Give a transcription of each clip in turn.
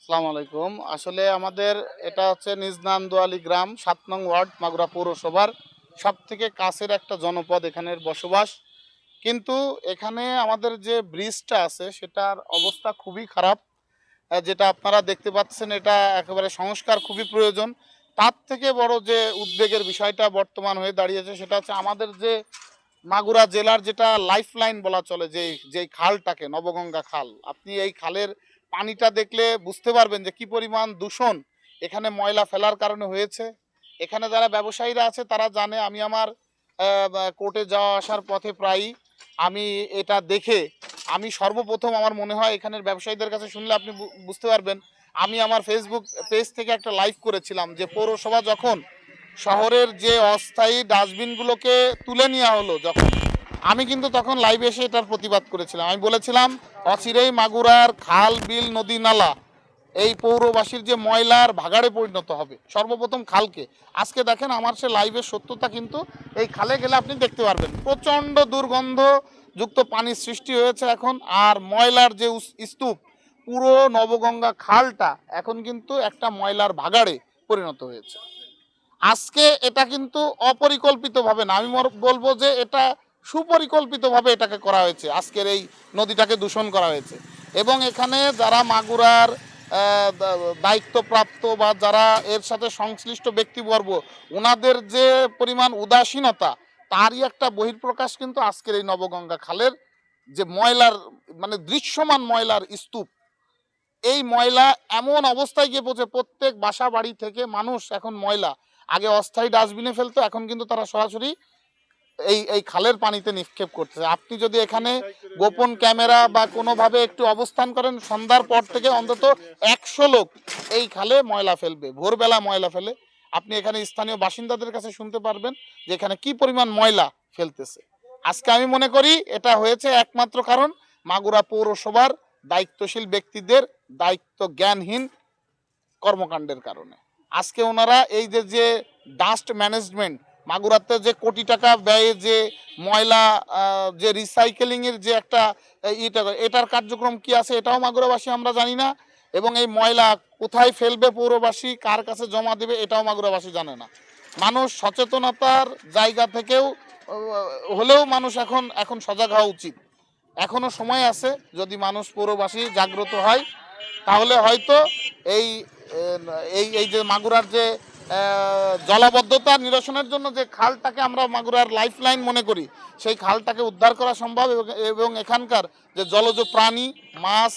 আসসালামু আলাইকুম। আসলে আমাদের এটা হচ্ছে নিজ নাম দোয়ালি গ্রাম ৭ নং ওয়ার্ড মাগুরা পৌরসভার সবথেকে কাছের একটা জনপদ এখানের বসবাস। কিন্তু এখানে আমাদের যে ব্রিজটা আছে সেটার অবস্থা খুবই খারাপ। যেটা আপনারা দেখতে পাচ্ছেন এটা একেবারে সংস্কার খুবই প্রয়োজন। তার থেকে বড় যে উদ্বেগের বিষয়টা বর্তমান হয়ে দাঁড়িয়েছে সেটা হচ্ছে আমাদের যে মাগুরা জেলার যেটা লাইফলাইন বলা চলে যেই খালটাকে নবগঙ্গা খাল। আপনি এই খালের পানিটা দেখলে বুঝতে পারবেন যে কি পরিমাণ দূষণ এখানে ময়লা ফেলার কারণে হয়েছে। এখানে যারা ব্যবসায়ীরা আছে তারা জানে। আমি আমার কোর্টে যাওয়া আসার পথে প্রায়ই আমি এটা দেখে আমি সর্বপ্রথম আমার মনে হয় এখানের ব্যবসায়ীদের কাছে শুনলে আপনি বুঝতে পারবেন। আমি আমার ফেসবুক পেজ থেকে একটা লাইভ করেছিলাম যে পৌরসভা যখন শহরের যে অস্থায়ী ডাস্টবিনগুলোকে তুলে নেওয়া হলো যখন, আমি কিন্তু তখন লাইভে এসে এটার প্রতিবাদ করেছিলাম। আমি বলেছিলাম অচিরেই মাগুরার খাল বিল নদী নালা এই পৌরবাসীর যে ময়লার ভাগাড়ে পরিণত হবে, সর্বপ্রথম খালকে। আজকে দেখেন আমার সে লাইভের সত্যতা কিন্তু এই খালে গেলে আপনি দেখতে পারবেন প্রচণ্ড দুর্গন্ধযুক্ত পানির সৃষ্টি হয়েছে এখন। আর ময়লার যে স্তূপ, পুরো নবগঙ্গা খালটা এখন কিন্তু একটা ময়লার ভাগাড়ে পরিণত হয়েছে। আজকে এটা কিন্তু অপরিকল্পিতভাবে না, আমি বলবো যে এটা সুপরিকল্পিতভাবে এটাকে করা হয়েছে। আজকের এই নদীটাকে দূষণ করা হয়েছে এবং এখানে যারা মাগুরার দায়িত্বপ্রাপ্ত বা যারা এর সাথে সংশ্লিষ্ট ব্যক্তিবর্গ, ওনাদের যে পরিমাণ উদাসীনতা, তারই একটা বহিঃপ্রকাশ কিন্তু আজকের এই নবগঙ্গা খালের যে ময়লার, মানে দৃশ্যমান ময়লার স্তূপ। এই ময়লা এমন অবস্থায় গিয়ে পৌঁছে প্রত্যেক বাসা বাড়ি থেকে মানুষ এখন ময়লা আগে অস্থায়ী ডাস্টবিনে ফেলতো, এখন কিন্তু তারা সরাসরি এই খালের পানিতে নিক্ষেপ করতেছে। আপনি যদি এখানে গোপন ক্যামেরা বা কোনোভাবে একটু অবস্থান করেন, সন্ধ্যার পর থেকে অন্তত ১০০ লোক এই খালে ময়লা ফেলবে, ভোরবেলা ময়লা ফেলে। আপনি এখানে স্থানীয় বাসিন্দাদের কাছে শুনতে পারবেন যে এখানে কি পরিমাণ ময়লা ফেলতেছে। আজকে আমি মনে করি এটা হয়েছে একমাত্র কারণ মাগুরা পৌরসভার দায়িত্বশীল ব্যক্তিদের দায়িত্ব জ্ঞানহীন কর্মকাণ্ডের কারণে। আজকে ওনারা এই যে ডাস্ট ম্যানেজমেন্ট, মাগুরাতে যে কোটি টাকা ব্যয়ে যে ময়লা যে রিসাইকেলিংয়ের যে একটা এটার কার্যক্রম কি আছে এটাও মাগুরাবাসী আমরা জানি না। এবং এই ময়লা কোথায় ফেলবে পৌরবাসী, কার কাছে জমা দেবে, এটাও মাগুরাবাসী জানে না। মানুষ সচেতনতার জায়গা থেকেও হলেও মানুষ এখন সজাগ হওয়া উচিত। এখনো সময় আছে, যদি মানুষ পৌরবাসী জাগ্রত হয় তাহলে হয়তো এই এই এই যে মাগুরার যে জলাবদ্ধতা নিরসনের জন্য যে খালটাকে আমরা মাগুরার লাইফ লাইন মনে করি, সেই খালটাকে উদ্ধার করা সম্ভব এবং এখানকার যে জলজ প্রাণী, মাছ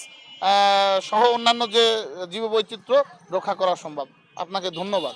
সহ অন্যান্য যে জীববৈচিত্র্য রক্ষা করা সম্ভব। আপনাকে ধন্যবাদ।